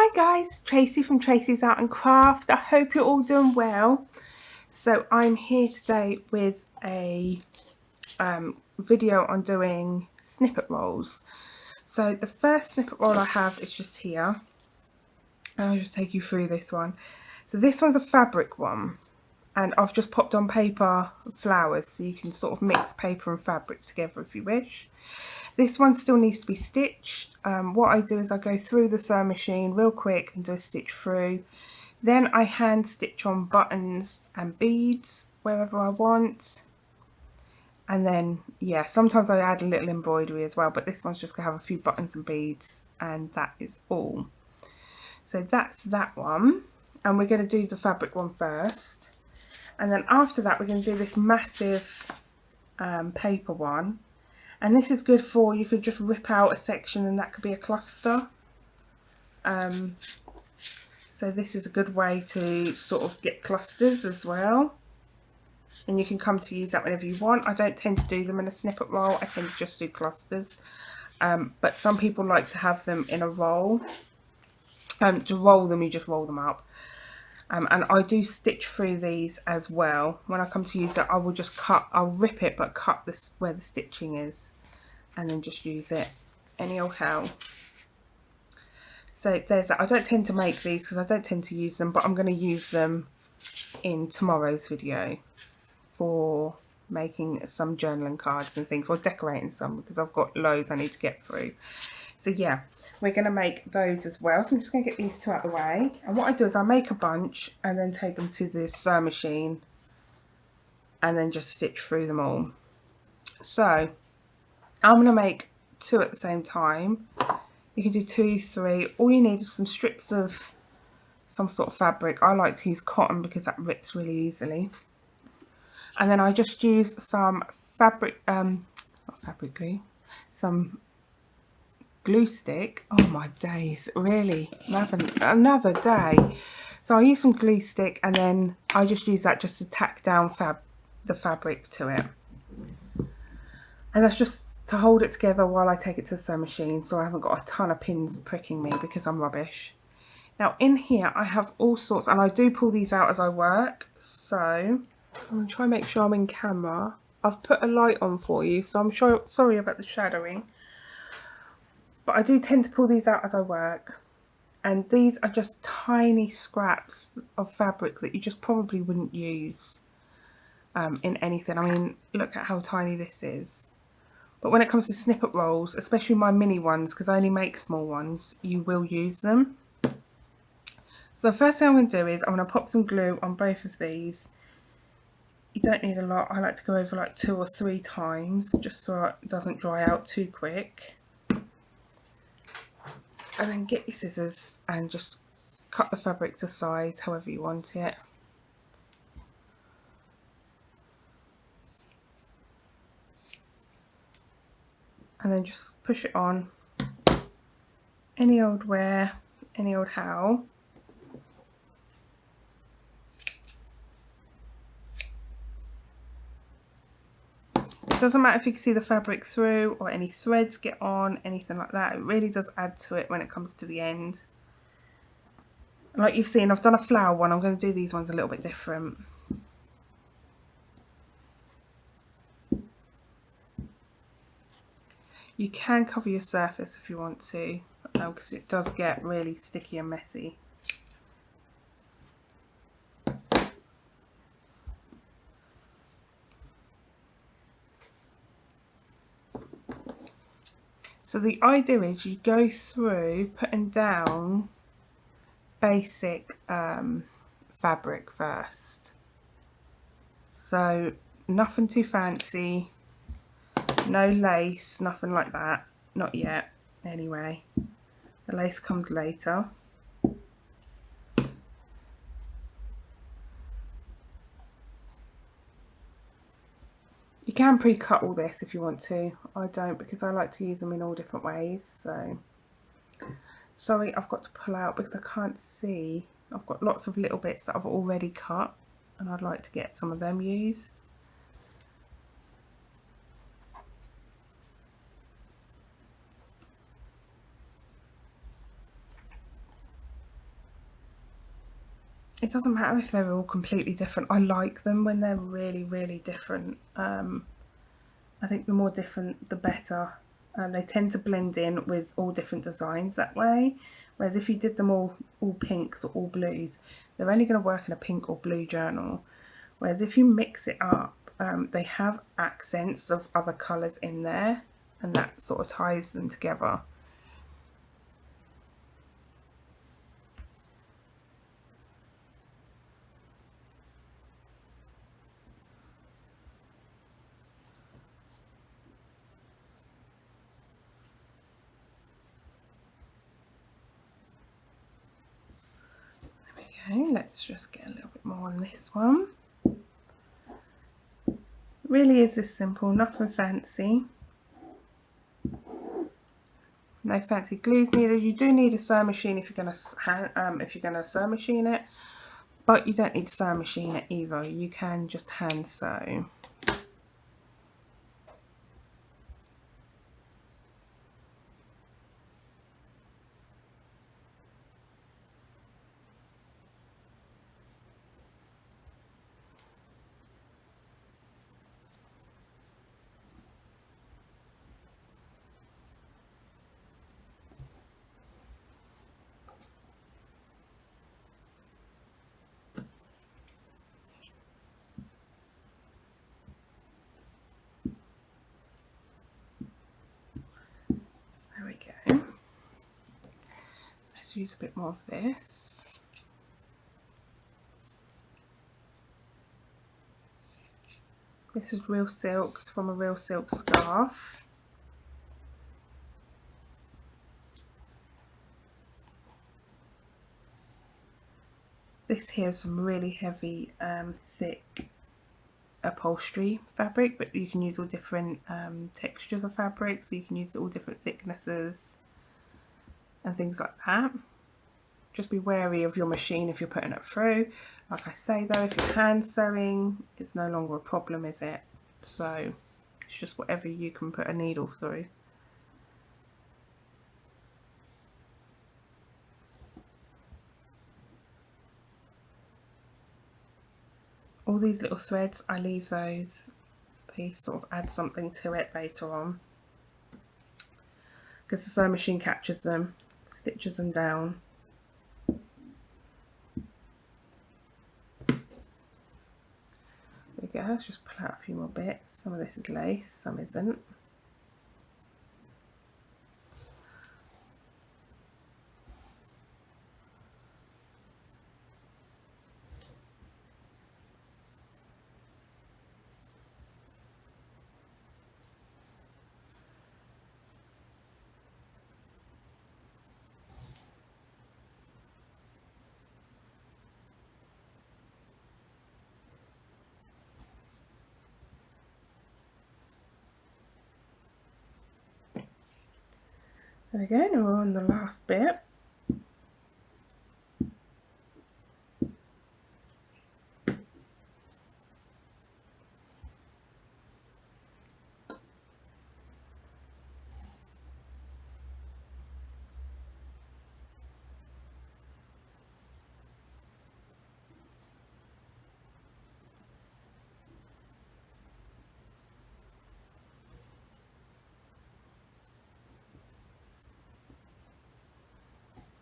Hi guys, Tracy from Tracy's Art and Craft. I hope you're all doing well. So I'm here today with a video on doing snippet rolls. So the first snippet roll I have is just here. And I'll just take you through this one. So this one's a fabric one. And I've just popped on paper flowers so you can sort of mix paper and fabric together if you wish. This one still needs to be stitched. What I do is I go through the sewing machine real quick and do a stitch through. Then I hand stitch on buttons and beads wherever I want. And then, yeah, sometimes I add a little embroidery as well, but this one's just going to have a few buttons and beads, and that is all. So that's that one. And we're going to do the fabric one first. And then after that, we're going to do this massive paper one. And this is good for, you could just rip out a section and that could be a cluster. So this is a good way to sort of get clusters as well. And you can come to use that whenever you want. I don't tend to do them in a snippet roll. I tend to just do clusters. But some people like to have them in a roll. To roll them, you just roll them up. And I do stitch through these as well. When I come to use it, I will just I'll rip it, but cut this where the stitching is. And then just use it any old how. So there's that. I don't tend to make these because I don't tend to use them, but I'm going to use them in tomorrow's video for making some journaling cards and things, or decorating some, because I've got loads I need to get through. So yeah, we're going to make those as well. So I'm just going to get these two out of the way. And what I do is I make a bunch and then take them to the sewing machine and then just stitch through them all. So I'm going to make two at the same time. You can do 2, 3. All you need is some strips of some sort of fabric. I like to use cotton because that rips really easily. And then I just use some fabric, not fabric glue, some glue stick. Oh my days, really, another day. So I use some glue stick and then I just use that just to tack down the fabric to it. And that's just to hold it together while I take it to the sewing machine, so I haven't got a ton of pins pricking me because I'm rubbish. Now in here I have all sorts, and I do pull these out as I work, so I'm going to try and make sure I'm in camera. I've put a light on for you, so I'm sorry about the shadowing, but I do tend to pull these out as I work. And these are just tiny scraps of fabric that you just probably wouldn't use in anything. I mean, look at how tiny this is. But when it comes to snippet rolls, especially my mini ones, because I only make small ones, you will use them. So the first thing I'm going to do is I'm going to pop some glue on both of these. You don't need a lot. I like to go over like 2 or 3 times just so it doesn't dry out too quick. And then get your scissors and just cut the fabric to size however you want it. And then just push it on any old where, any old how. It doesn't matter if you can see the fabric through or any threads get on, anything like that. It really does add to it when it comes to the end. Like you've seen, I've done a flower one. I'm going to do these ones a little bit different. You can cover your surface if you want to, because it does get really sticky and messy. So the idea is you go through putting down basic fabric first. So nothing too fancy. No lace, nothing like that, not yet anyway. The lace comes later. You can pre-cut all this if you want to. I don't, because I like to use them in all different ways. So sorry, I've got to pull out because I can't see. I've got lots of little bits that I've already cut and I'd like to get some of them used. it doesn't matter if they're all completely different. I like them when they're really, really different. I think the more different, the better. They tend to blend in with all different designs that way. Whereas if you did them all pinks or all blues, they're only going to work in a pink or blue journal. Whereas if you mix it up, they have accents of other colours in there, and that sort of ties them together. Okay, let's just get a little bit more on this one. It really is this simple, nothing fancy. No fancy glues needed. You do need a sewing machine if you're going to sew machine it, but you don't need to sew machine it either. You can just hand sew. There we go. Let's use a bit more of this. This is real silk, it's from a real silk scarf. This here is some really heavy, thick upholstery fabric, but you can use all different textures of fabric, so you can use all different thicknesses and things like that. Just be wary of your machine if you're putting it through. Like I say though, if you're hand sewing, it's no longer a problem, is it? So it's just whatever you can put a needle through. All these little threads, I leave those. They sort of add something to it later on, because the sewing machine captures them, stitches them down. There we go, let's just pull out a few more bits. Some of this is lace, some isn't. There we go, now we're on the last bit.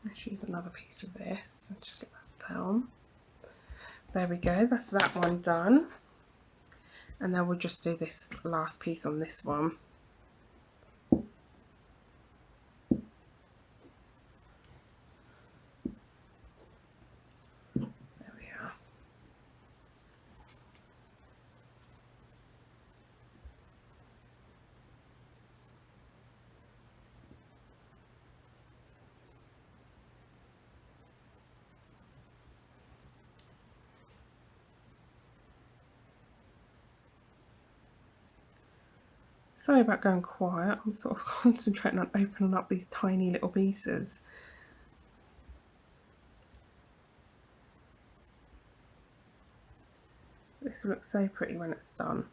Let's use another piece of this and just get that down. There we go, that's that one done. And then we'll just do this last piece on this one. There we are. Sorry about going quiet, I'm sort of concentrating on opening up these tiny little pieces. This looks so pretty when it's done.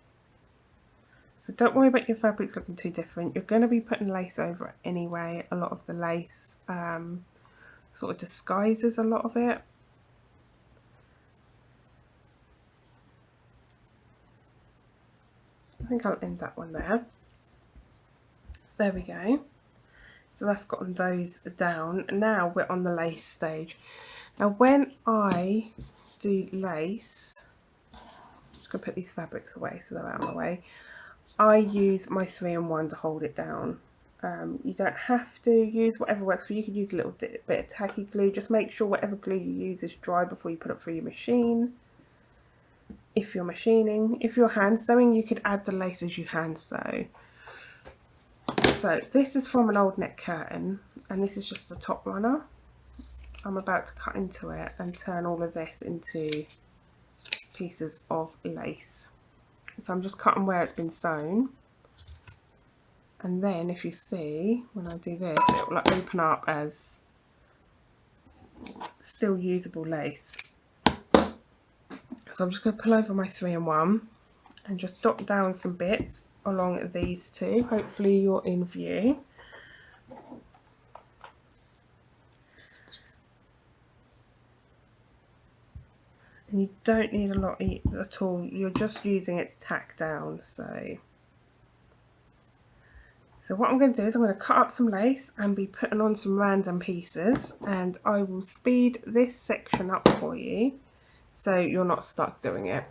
So don't worry about your fabrics looking too different. You're going to be putting lace over it anyway. A lot of the lace sort of disguises a lot of it. think I'll end that one there. There we go. So that's gotten those down. Now we're on the lace stage. Now when I do lace, I'm just going to put these fabrics away so they're out of the way. I use my 3-in-1 to hold it down. You don't have to use whatever works for you. You could use a little bit of tacky glue. Just make sure whatever glue you use is dry before you put it through your machine. If you're machining, if you're hand sewing, you could add the lace as you hand sew. So this is from an old net curtain, and this is just a top runner. I'm about to cut into it and turn all of this into pieces of lace. So I'm just cutting where it's been sewn. And then if you see, when I do this, it will like open up as still usable lace. So I'm just going to pull over my 3-in-1 and just dot down some bits along these two. Hopefully you're in view. And you don't need a lot at all. You're just using it to tack down. So what I'm going to do is I'm going to cut up some lace and be putting on some random pieces, and I will speed this section up for you so you're not stuck doing it.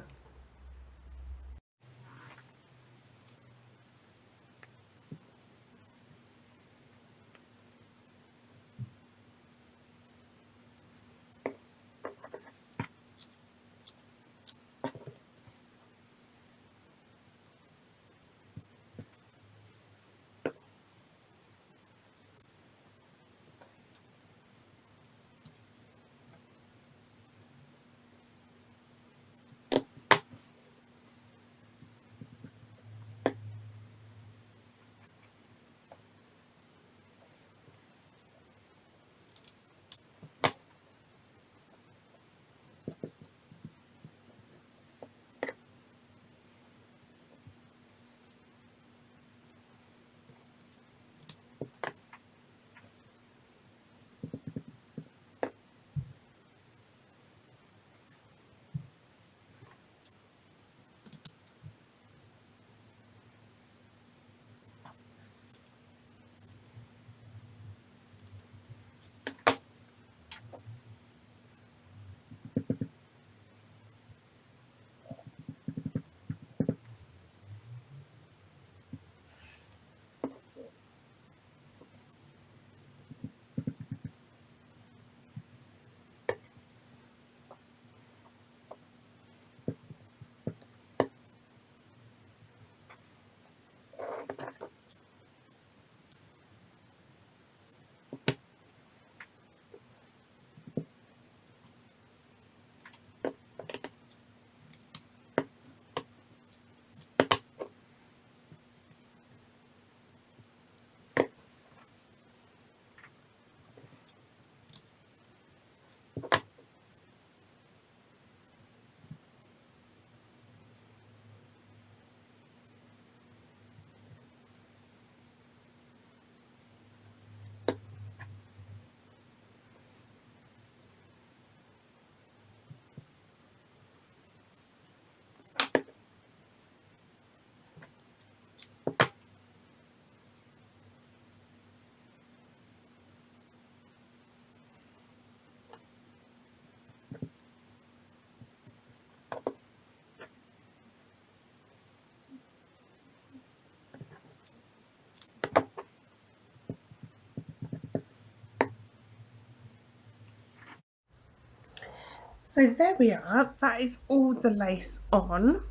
So there we are, that is all the lace on.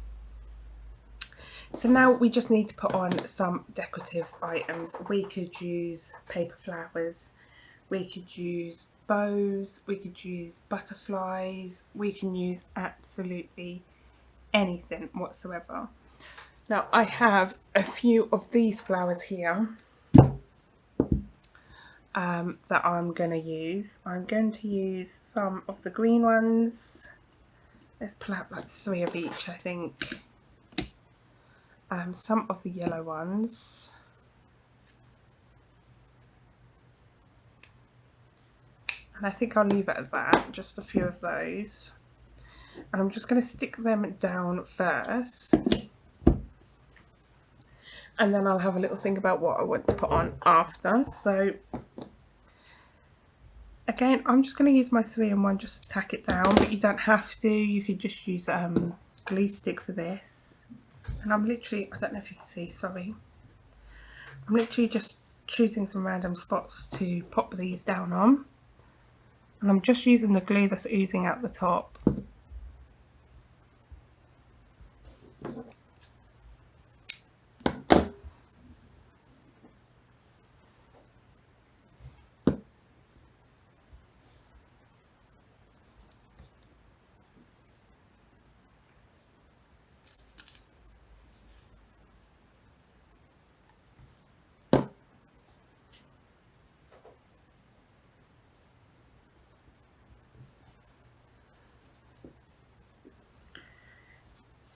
So now we just need to put on some decorative items. We could use paper flowers, we could use bows, we could use butterflies, we can use absolutely anything whatsoever. Now I have a few of these flowers here that I'm going to use. I'm going to use some of the green ones. Let's pull out like 3 of each, I think. Some of the yellow ones. And I think I'll leave it at that, just a few of those. And I'm just going to stick them down first. and then I'll have a little think about what I want to put on after. So again, I'm just going to use my 3-in-1 just to tack it down, but you don't have to. You could just use glue stick for this. And I'm literally, I don't know if you can see, sorry. I'm literally just choosing some random spots to pop these down on. And I'm just using the glue that's oozing out the top.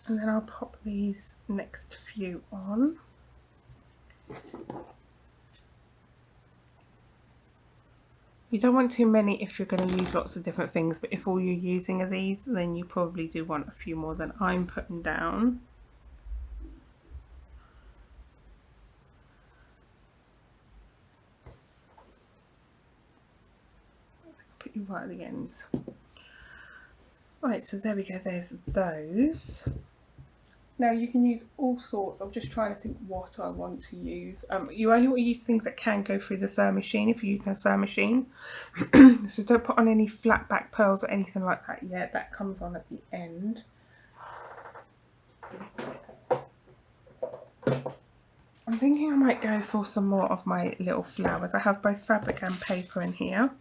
And then I'll pop these next few on. You don't want too many if you're going to use lots of different things, but if all you're using are these, then you probably do want a few more than I'm putting down. Put you right at the ends. Right, so there we go, there's those. Now you can use all sorts. I'm just trying to think what I want to use. You only want to use things that can go through the sewing machine if you're using a sewing machine. So don't put on any flat back pearls or anything like that yet. That comes on at the end. I'm thinking I might go for some more of my little flowers. I have both fabric and paper in here.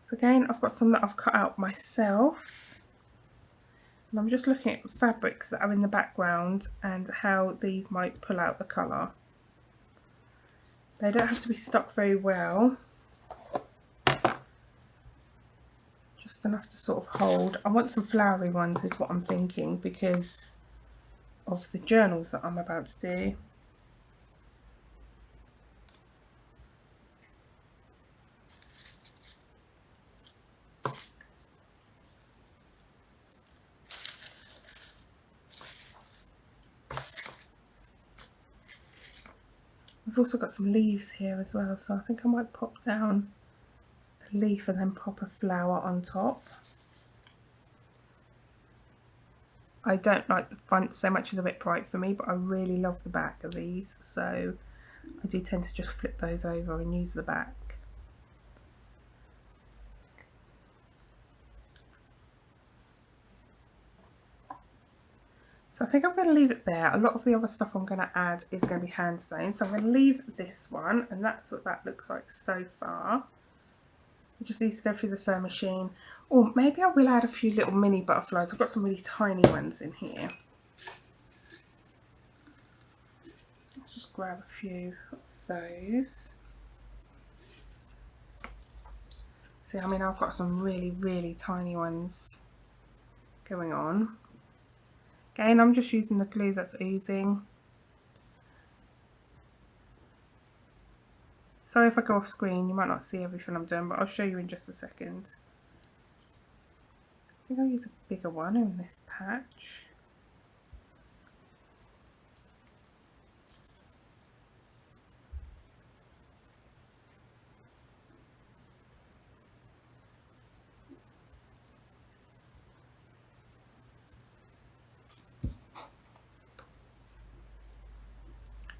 So again, I've got some that I've cut out myself. And I'm just looking at fabrics that are in the background and how these might pull out the colour. They don't have to be stuck very well. Just enough to sort of hold. I want some flowery ones is what I'm thinking because of the journals that I'm about to do. We've also got some leaves here as well, so I think I might pop down a leaf and then pop a flower on top. I don't like the front so much, it's a bit bright for me, but I really love the back of these, so I do tend to just flip those over and use the back. So I think I'm going to leave it there. A lot of the other stuff I'm going to add is going to be hand sewn. So I'm going to leave this one, and that's what that looks like so far. It just needs to go through the sewing machine. Or maybe I will add a few little mini butterflies. I've got some really tiny ones in here. Let's just grab a few of those. See, I mean, I've got some really, really tiny ones going on. Again, I'm just using the glue that's oozing. Sorry if I go off screen, you might not see everything I'm doing, but I'll show you in just a second. I think I'll use a bigger one in this patch.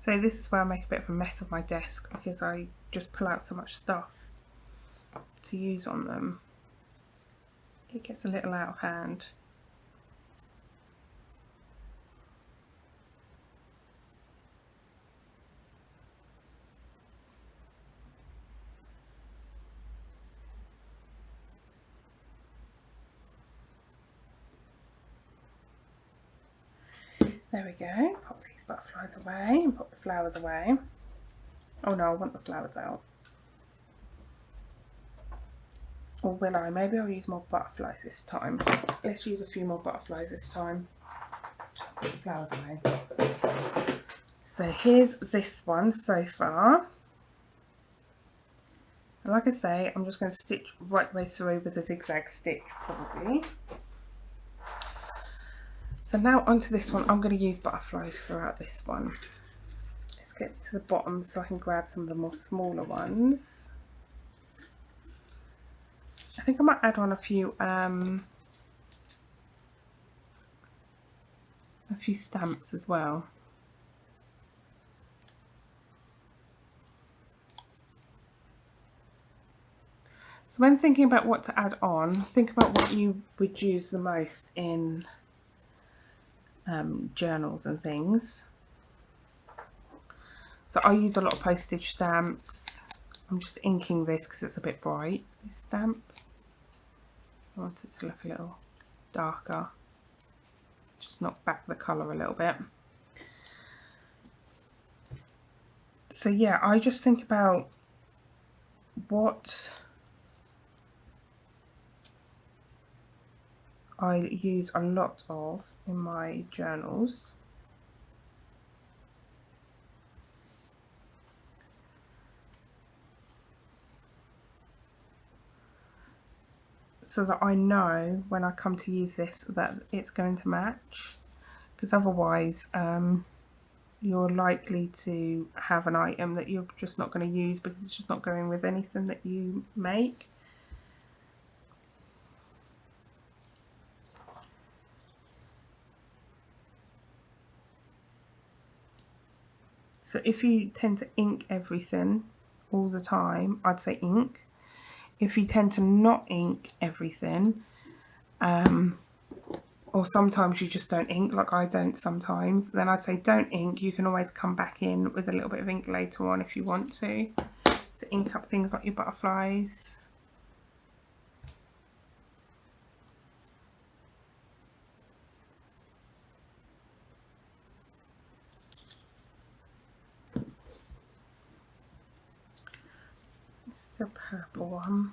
So this is where I make a bit of a mess of my desk because I just pull out so much stuff to use on them. It gets a little out of hand. There we go, pop these butterflies away and pop the flowers away. Oh no, I want the flowers out. Or will I? Maybe I'll use more butterflies this time. Let's use a few more butterflies this time. Put the flowers away. So here's this one so far. And like I say, I'm just going to stitch right the way through with a zigzag stitch probably. So now onto this one, I'm going to use butterflies throughout this one. Let's get to the bottom so I can grab some of the more smaller ones. I think I might add on a few stamps as well. So when thinking about what to add on, think about what you would use the most in journals and things. So I use a lot of postage stamps. I'm just inking this because it's a bit bright, this stamp. I want it to look a little darker. Just knock back the colour a little bit. So yeah, I just think about what I use a lot of in my journals. So that I know when I come to use this that it's going to match, because otherwise you're likely to have an item that you're just not going to use because it's just not going with anything that you make. So if you tend to ink everything all the time, I'd say ink. If you tend to not ink everything, or sometimes you just don't ink, like I don't sometimes, then I'd say don't ink. You can always come back in with a little bit of ink later on if you want to ink up things like your butterflies. It's the purple one.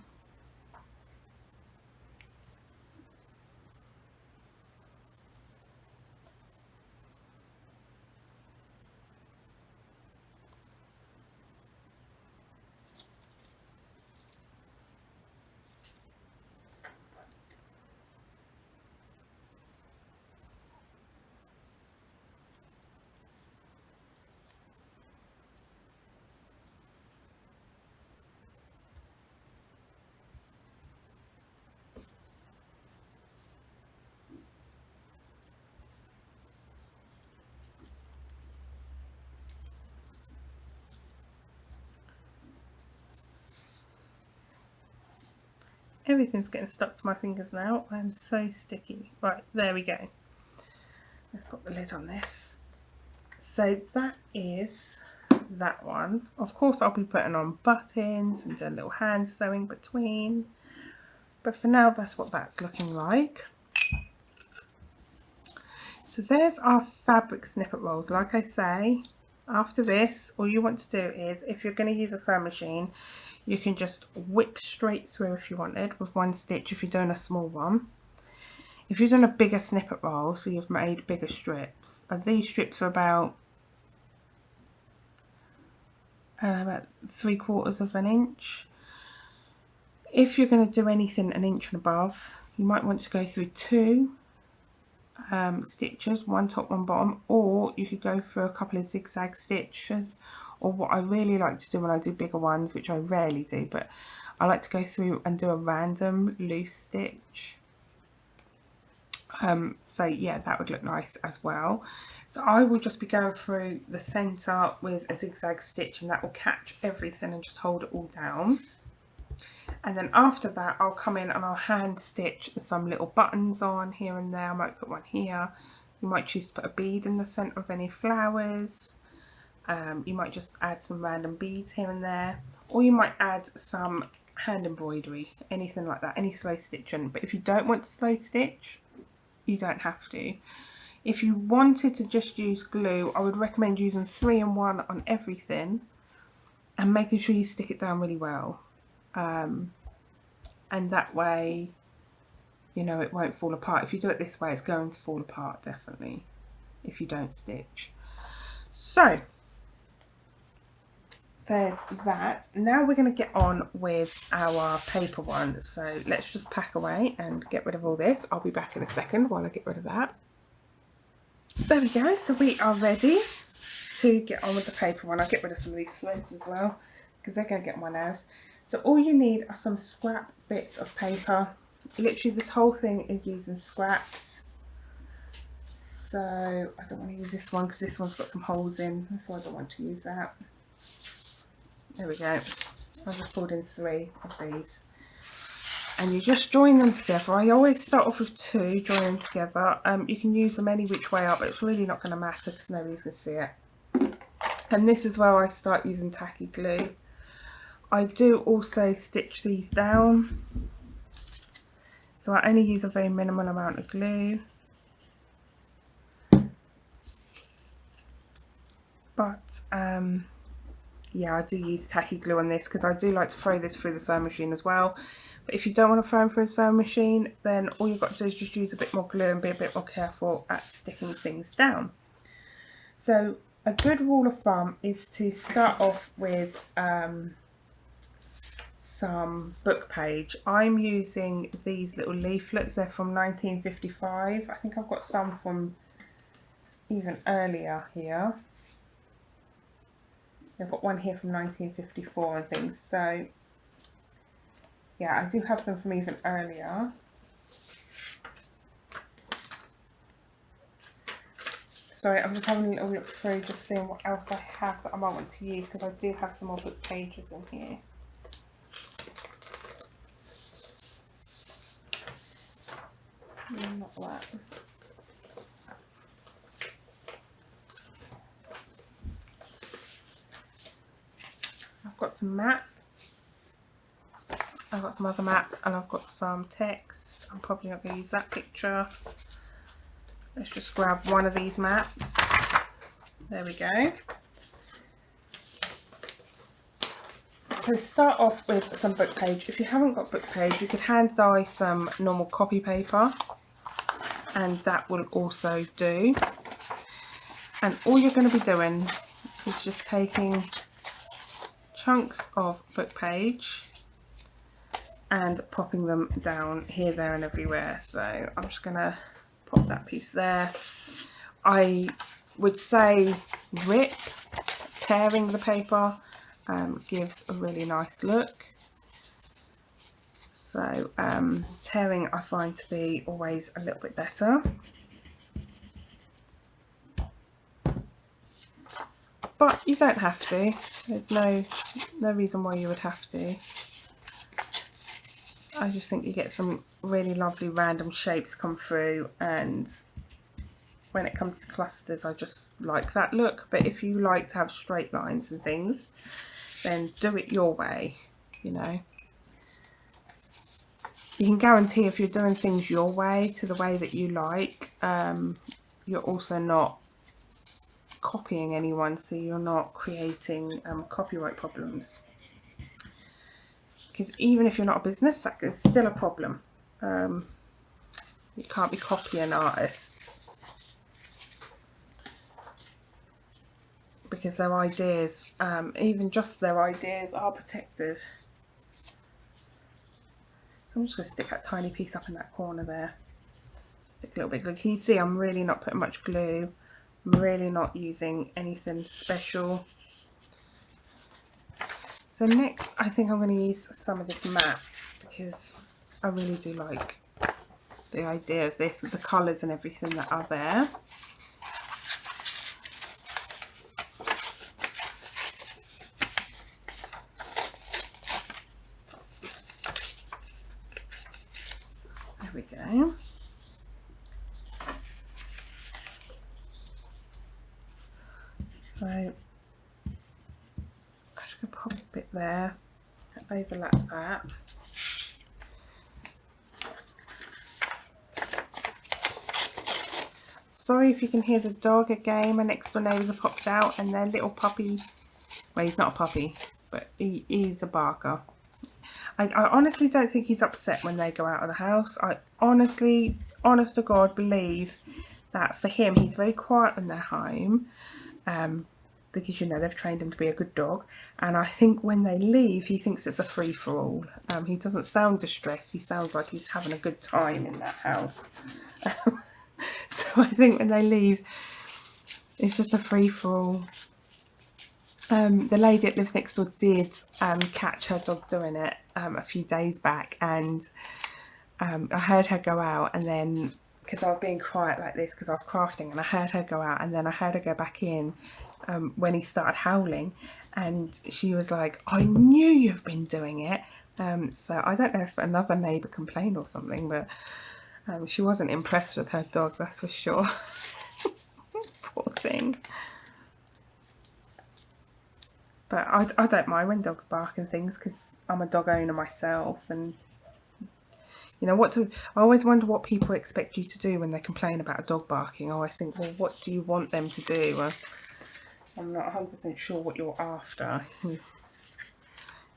Everything's getting stuck to my fingers now. I'm so sticky. Right, there we go. Let's put the lid on this. So that is that one. Of course I'll be putting on buttons and doing little hand sewing between. But for now that's what that's looking like. So there's our fabric snippet rolls. Like I say, after this, all you want to do is, if you're going to use a sewing machine, you can just whip straight through if you wanted with one stitch if you're doing a small one. If you're doing a bigger snippet roll, so you've made bigger strips, these strips are about 3/4 of an inch. If you're going to do anything an inch and above, you might want to go through two stitches, one top, one bottom, or you could go for a couple of zigzag stitches, or what I really like to do when I do bigger ones, which I rarely do, but I like to go through and do a random loose stitch. So yeah, that would look nice as well. So I will just be going through the center with a zigzag stitch, and that will catch everything and just hold it all down. And then after that I'll come in and I'll hand stitch some little buttons on here and there. I might put one here. You might choose to put a bead in the center of any flowers. You might just add some random beads here and there, or you might add some hand embroidery, anything like that, any slow stitching. But if you don't want to slow stitch, you don't have to. If you wanted to just use glue, I would recommend using 3-in-1 on everything and making sure you stick it down really well. And that way, you know, it won't fall apart. If you do it this way, it's going to fall apart definitely if you don't stitch. So there's that. Now we're going to get on with our paper one. So let's just pack away and get rid of all this. I'll be back in a second while I get rid of that. There we go. So we are ready to get on with the paper one. I'll get rid of some of these threads as well because they're going to get on my nails. So all you need are some scrap bits of paper. Literally this whole thing is using scraps. So I don't want to use this one because this one's got some holes in, so I don't want to use that. There we go. I've just pulled in 3 of these. And you just join them together. I always start off with 2, join them together. You can use them any which way up, but it's really not going to matter because nobody's going to see it. And this is where I start using tacky glue. I do also stitch these down. So I only use a very minimal amount of glue. But yeah, I do use tacky glue on this because I do like to throw this through the sewing machine as well. But if you don't want to throw them through the sewing machine, then all you've got to do is just use a bit more glue and be a bit more careful at sticking things down. So a good rule of thumb is to start off with some book page. I'm using these little leaflets. They're from 1955. I think I've got some from even earlier here. I've got one here from 1954 and things. So yeah, I do have them from even earlier. Sorry, I'm just having a little look through, just seeing what else I have that I might want to use, because I do have some more book pages in here. No, not that. I've got some maps. I've got some other maps, and I've got some text. I'm probably not going to use that picture. Let's just grab one of these maps. There we go. So start off with some book page. If you haven't got book page, you could hand dye some normal copy paper, and that will also do. And all you're going to be doing is just taking chunks of book page and popping them down here, there and everywhere. So I'm just going to pop that piece there. I would say rip, tearing the paper gives a really nice look. So tearing I find to be always a little bit better. But you don't have to. There's no reason why you would have to. I just think you get some really lovely random shapes come through, and when it comes to clusters I just like that look. But if you like to have straight lines and things, then do it your way, you know. You can guarantee if you're doing things your way, to the way that you like, you're also not copying anyone, so you're not creating copyright problems. Because even if you're not a business, that is still a problem. You can't be copying artists, because their ideas, even just their ideas, are protected. So I'm just going to stick that tiny piece up in that corner there. Stick a little bit of glue. Can you see I'm really not putting much glue? I'm really not using anything special. So next I think I'm going to use some of this matte, because I really do like the idea of this with the colours and everything that are there. There we go. So I'm just going to pop a bit there, overlap that. Sorry if you can hear the dog again. My next door neighbours have popped out, and their little puppy, well, he's not a puppy, but he is a barker. I honestly don't think he's upset when they go out of the house. I honestly, honest to God, believe that for him, he's very quiet when they're home. because, you know, they've trained him to be a good dog. And I think when they leave, he thinks it's a free-for-all. He doesn't sound distressed. He sounds like he's having a good time in that house. So I think when they leave, it's just a free-for-all. The lady that lives next door did catch her dog doing it a few days back, and I heard her go out, and then, because I was being quiet like this because I was crafting, and I heard her go out, and then I heard her go back in when he started howling, and she was like, I knew you've been doing it. So I don't know if another neighbour complained or something, but she wasn't impressed with her dog, that's for sure. Poor thing. But I don't mind when dogs bark and things, because I'm a dog owner myself, and you know I always wonder what people expect you to do when they complain about a dog barking. I always think, well, what do you want them to do? I'm not 100% sure what you're after. You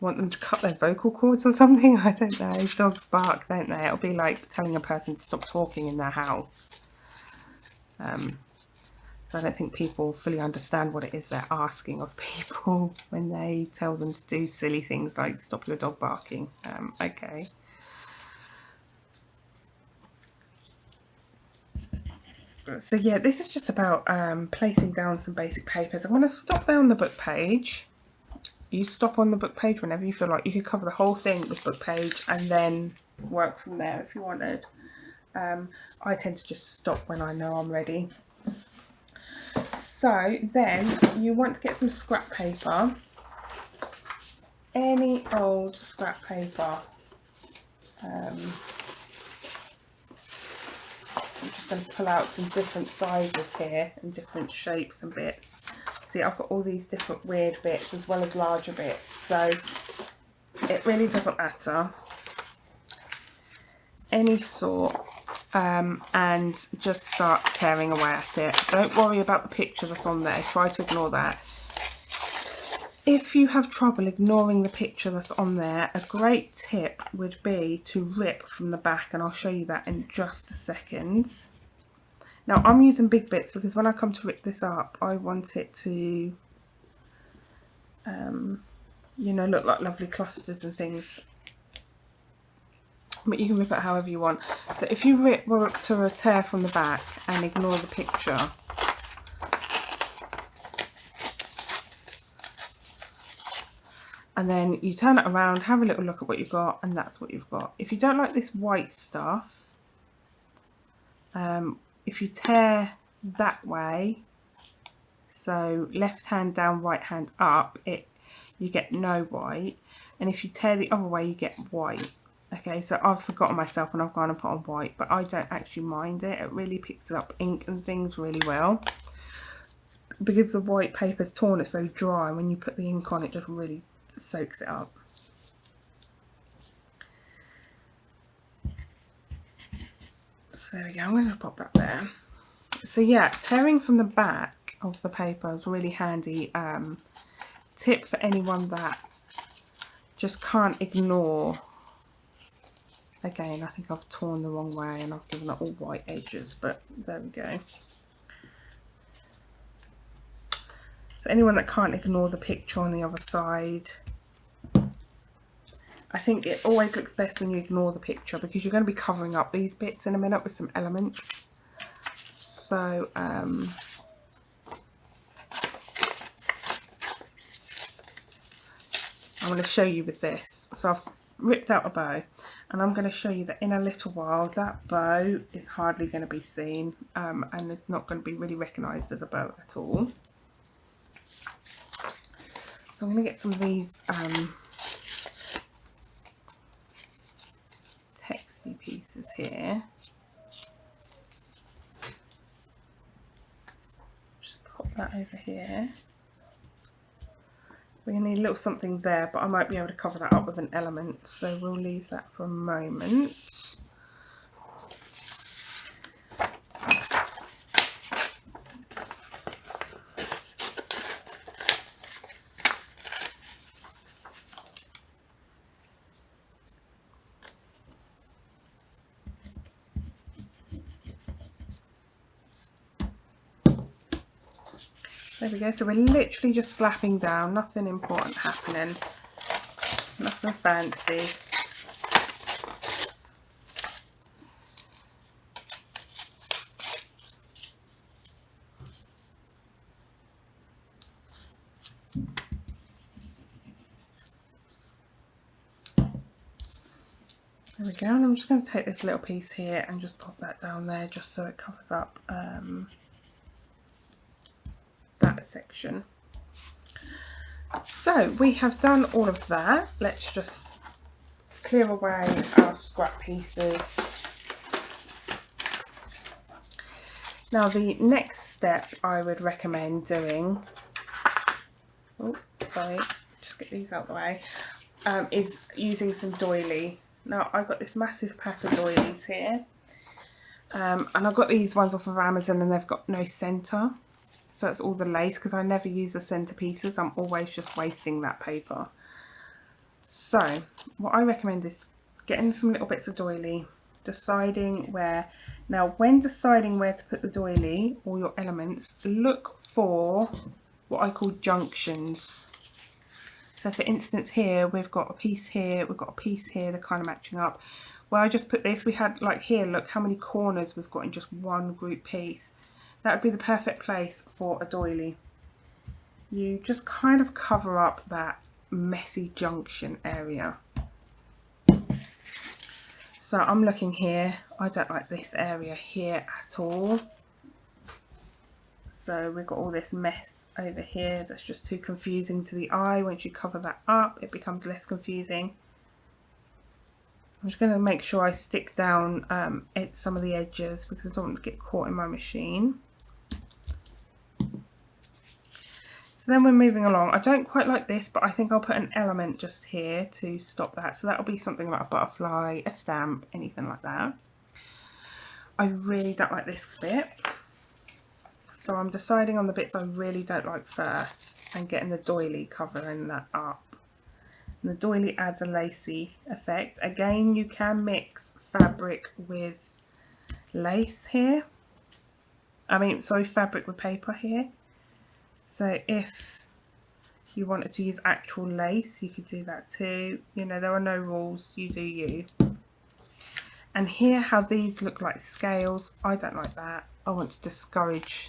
want them to cut their vocal cords or something? I don't know. Dogs bark, don't they? It'll be like telling a person to stop talking in their house. So I don't think people fully understand what it is they're asking of people when they tell them to do silly things like stop your dog barking. Okay. So yeah, this is just about placing down some basic papers. I'm going to stop there on the book page. You stop on the book page whenever you feel like. You could cover the whole thing with book page and then work from there if you wanted. I tend to just stop when I know I'm ready. So then you want to get some scrap paper, any old scrap paper. I'm just going to pull out some different sizes here and different shapes and bits. See, I've got all these different weird bits as well as larger bits, so it really doesn't matter. Any sort. And just start tearing away at it. Don't worry about the picture that's on there. Try to ignore that. If you have trouble ignoring the picture that's on there, a great tip would be to rip from the back, and I'll show you that in just a second. Now I'm using big bits because when I come to rip this up, I want it to, you know, look like lovely clusters and things. But you can rip it however you want. So if you rip to a tear from the back and ignore the picture, and then you turn it around, have a little look at what you've got, and that's what you've got. If you don't like this white stuff, if you tear that way, so left hand down, right hand up, you get no white, and if you tear the other way, you get white. Okay, so I've forgotten myself and I've gone and put on white, but I don't actually mind it. It really picks up ink and things really well. Because the white paper's torn, it's very dry. When you put the ink on, it just really soaks it up. So there we go, I'm going to pop that there. So yeah, tearing from the back of the paper is really handy. Tip for anyone that just can't ignore. Again, I think I've torn the wrong way and I've given it all white edges, but there we go. So anyone that can't ignore the picture on the other side, I think it always looks best when you ignore the picture because you're going to be covering up these bits in a minute with some elements. So I'm going to show you with this. So I've ripped out a bow, and I'm going to show you that in a little while that bow is hardly going to be seen, and it's not going to be really recognised as a bow at all. So I'm going to get some of these texty pieces here. Just pop that over here. We're going to need a little something there, but I might be able to cover that up with an element, so we'll leave that for a moment. So There we go. So we're literally just slapping down, nothing important happening, nothing fancy. There we go, and I'm just going to take this little piece here and just pop that down there just so it covers up that section. So we have done all of that. Let's just clear away our scrap pieces. Now the next step I would recommend doing, oh sorry, just get these out of the way, is using some doily. Now I've got this massive pack of doilies here, and I've got these ones off of Amazon and they've got no centre, so it's all the lace because I never use the centre pieces. I'm always just wasting that paper. So what I recommend is getting some little bits of doily, deciding where. Now when deciding where to put the doily or your elements, look for what I call junctions. So for instance here we've got a piece here, we've got a piece here, they're kind of matching up. Where I just put this, we had like here, look how many corners we've got in just one group piece. That would be the perfect place for a doily. You just kind of cover up that messy junction area. So I'm looking here, I don't like this area here at all. So we've got all this mess over here that's just too confusing to the eye. Once you cover that up, it becomes less confusing. I'm just going to make sure I stick down at some of the edges because I don't want to get caught in my machine. So then we're moving along. I don't quite like this, but I think I'll put an element just here to stop that. So that'll be something like a butterfly, a stamp, anything like that. I really don't like this bit. So I'm deciding on the bits I really don't like first and getting the doily covering that up. And the doily adds a lacy effect. Again, you can mix fabric with lace here. Fabric with paper here. So if you wanted to use actual lace, you could do that too. You know, there are no rules, you do you. And here how these look like scales, I don't like that. I want to discourage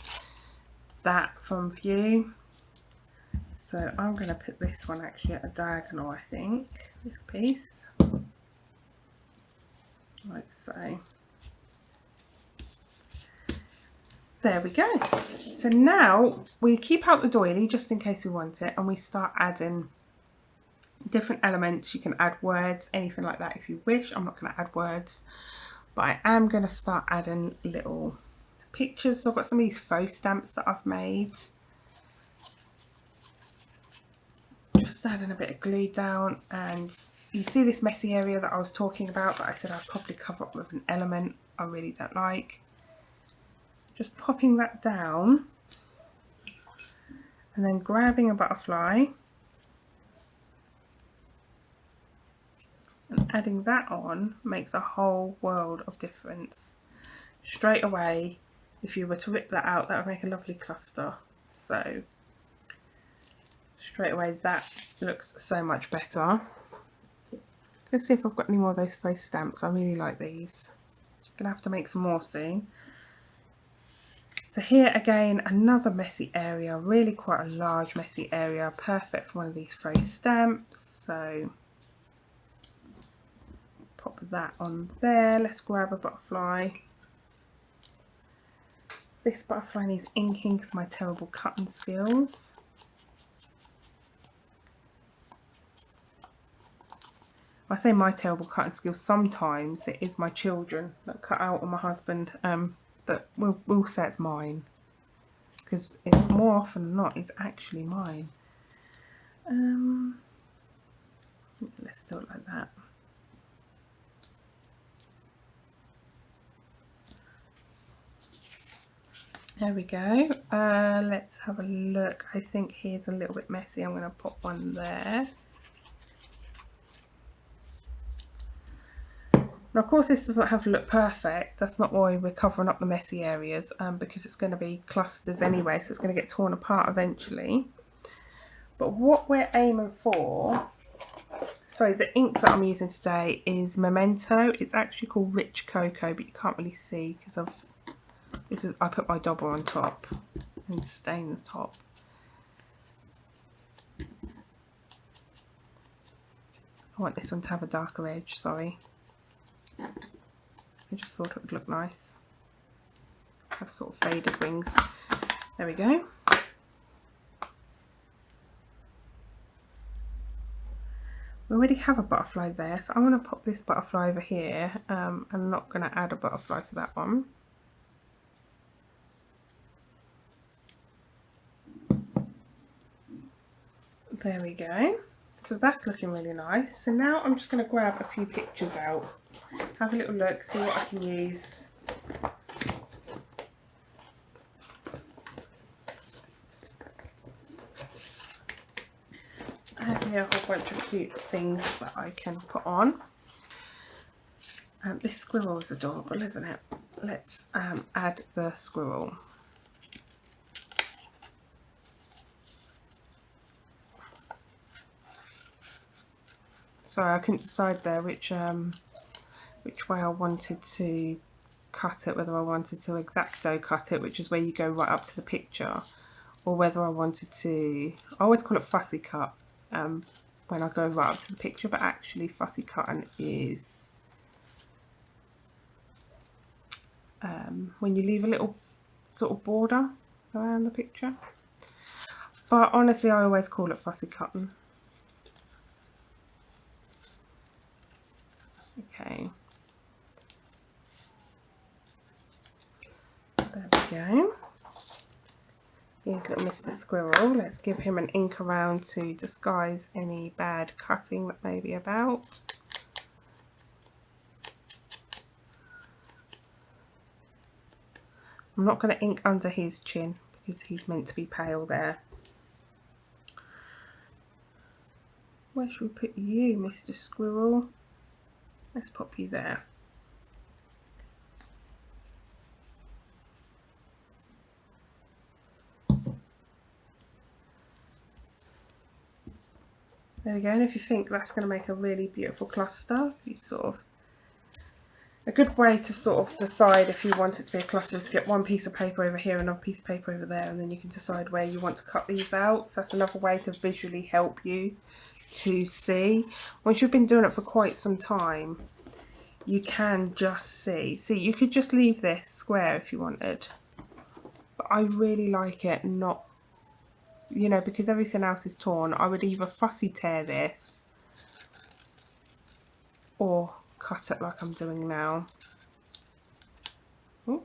that from view. So I'm going to put this one actually at a diagonal, I think, this piece, like so. There we go. So now we keep out the doily just in case we want it, and we start adding different elements. You can add words, anything like that if you wish. I'm not going to add words, but I am going to start adding little pictures. So I've got some of these faux stamps that I've made. Just adding a bit of glue down, and you see this messy area that I was talking about that I said I'd probably cover up with an element I really don't like. Just popping that down and then grabbing a butterfly and adding that on makes a whole world of difference. Straight away, if you were to rip that out, that would make a lovely cluster. So straight away that looks so much better. Let's see if I've got any more of those faux stamps. I really like these. Gonna have to make some more soon. So here again, another messy area, really quite a large messy area, perfect for one of these faux stamps. So pop that on there. Let's grab a butterfly. This butterfly needs inking because of my terrible cutting skills. I say my terrible cutting skills, sometimes it is my children that cut out, or my husband, but we'll say it's mine, because more often than not it's actually mine. Let's do it like that. There we go. Let's have a look. I think here's a little bit messy. I'm going to pop one there. And of course this doesn't have to look perfect, that's not why we're covering up the messy areas, because it's going to be clusters anyway, so it's going to get torn apart eventually. But what we're aiming for, so the ink that I'm using today is Memento. It's actually called Rich Cocoa, but you can't really see because I put my dauber on top and stain the top. I want this one to have a darker edge, sorry. I just thought it would look nice. Have sort of faded wings. There we go. We already have a butterfly there, so I'm going to pop this butterfly over here. I'm not going to add a butterfly for that one. There we go. So that's looking really nice. So now I'm just going to grab a few pictures out. Have a little look, see what I can use. I have here a whole bunch of cute things that I can put on. This squirrel is adorable, isn't it? Let's add the squirrel. Sorry, I couldn't decide there which way I wanted to cut it, whether I wanted to X-Acto cut it, which is where you go right up to the picture, or whether I wanted to, I always call it fussy cut when I go right up to the picture, but actually fussy cutting is when you leave a little sort of border around the picture. But honestly, I always call it fussy cutting. Okay. There we go. Here's little Mr. Squirrel. Let's give him an ink around to disguise any bad cutting that may be about. I'm not going to ink under his chin because he's meant to be pale there. Where should we put you, Mr. Squirrel? Let's pop you there. There we go, and if you think that's going to make a really beautiful cluster, you sort of, a good way to sort of decide if you want it to be a cluster is to get one piece of paper over here and another piece of paper over there, and then you can decide where you want to cut these out. So that's another way to visually help you to see. Once you've been doing it for quite some time, you can just see. See, you could just leave this square if you wanted, but I really like it not, you know, because everything else is torn. I would either fussy tear this or cut it like I'm doing now. Oh,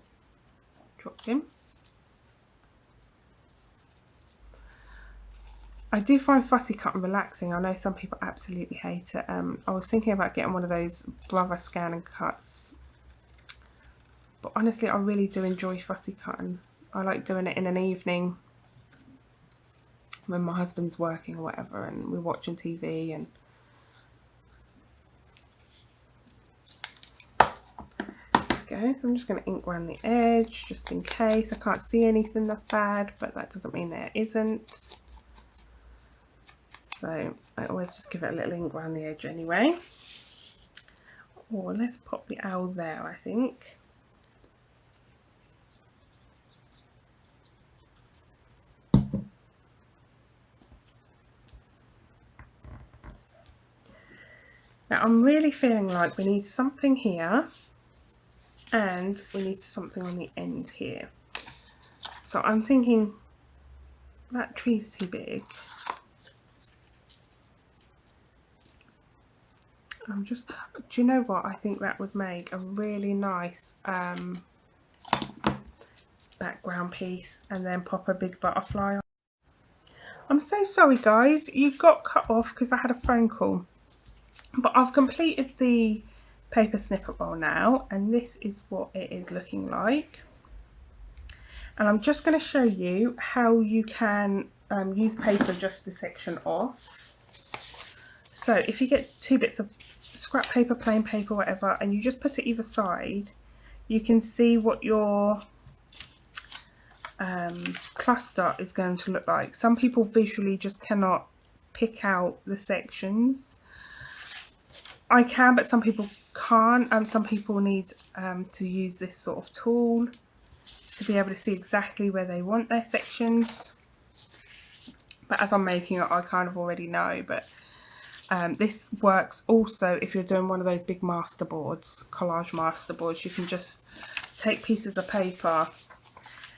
dropped him. I do find fussy cutting relaxing. I know some people absolutely hate it. I was thinking about getting one of those Brother scan and cuts, but honestly I really do enjoy fussy cutting. I like doing it in an evening when my husband's working or whatever and we're watching TV. And okay, so I'm just going to ink around the edge just in case. I can't see anything that's bad, but that doesn't mean there isn't. So I always just give it a little ink around the edge anyway. Or let's pop the owl there, I think. Now I'm really feeling like we need something here and we need something on the end here. So I'm thinking that tree's too big. I'm just, do you know what? I think that would make a really nice background piece, and then pop a big butterfly on. I'm so sorry guys, you got cut off because I had a phone call. But I've completed the paper snippet bowl now, and this is what it is looking like. And I'm just going to show you how you can use paper just to section off. So if you get 2 bits of scrap paper, plain paper, whatever, and you just put it either side, you can see what your cluster is going to look like. Some people visually just cannot pick out the sections. I can, but some people can't. Some people need to use this sort of tool to be able to see exactly where they want their sections. But as I'm making it, I kind of already know. But this works also if you're doing one of those big master boards, collage master boards. You can just take pieces of paper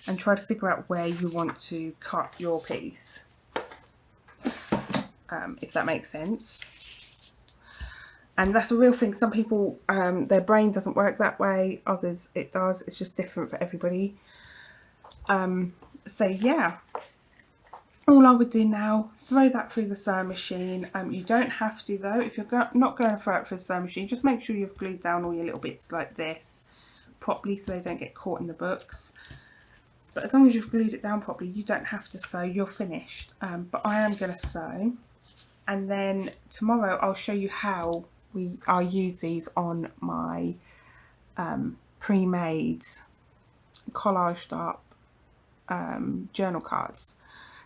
and try to figure out where you want to cut your piece, if that makes sense. And that's a real thing. Some people, their brain doesn't work that way, others it does. It's just different for everybody. So yeah, all I would do now, throw that through the sewing machine. You don't have to though. If you're not going to throw it through the sewing machine, just make sure you've glued down all your little bits like this properly so they don't get caught in the books. But as long as you've glued it down properly, you don't have to sew, you're finished. But I am going to sew, and then tomorrow I'll show you how I'll use these on my pre-made collaged up journal cards.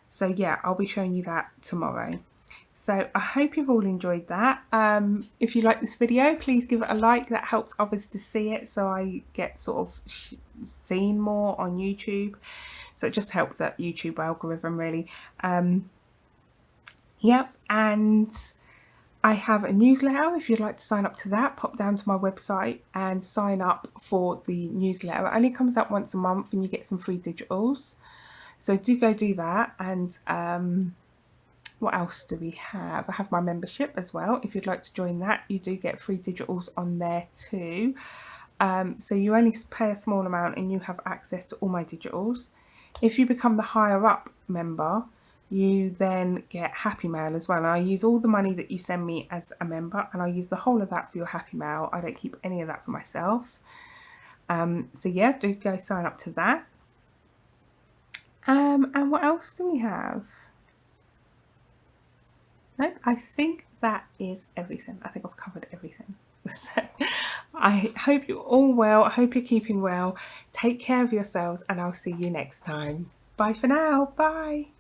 So yeah, I'll be showing you that tomorrow. So I hope you've all enjoyed that. If you like this video, please give it a like. That helps others to see it, so I get sort of seen more on YouTube. So it just helps that YouTube algorithm really. Yep, and I have a newsletter. If you'd like to sign up to that, pop down to my website and sign up for the newsletter. It only comes out once a month and you get some free digitals. So do go do that. And what else do we have? I have my membership as well. If you'd like to join that, you do get free digitals on there too. So you only pay a small amount and you have access to all my digitals. If you become the higher up member, you then get Happy Mail as well. And I use all the money that you send me as a member, and I use the whole of that for your Happy Mail. I don't keep any of that for myself. So yeah, do go sign up to that. And what else do we have? Nope, I think that is everything. I think I've covered everything. So I hope you're all well. I hope you're keeping well. Take care of yourselves, and I'll see you next time. Bye for now. Bye.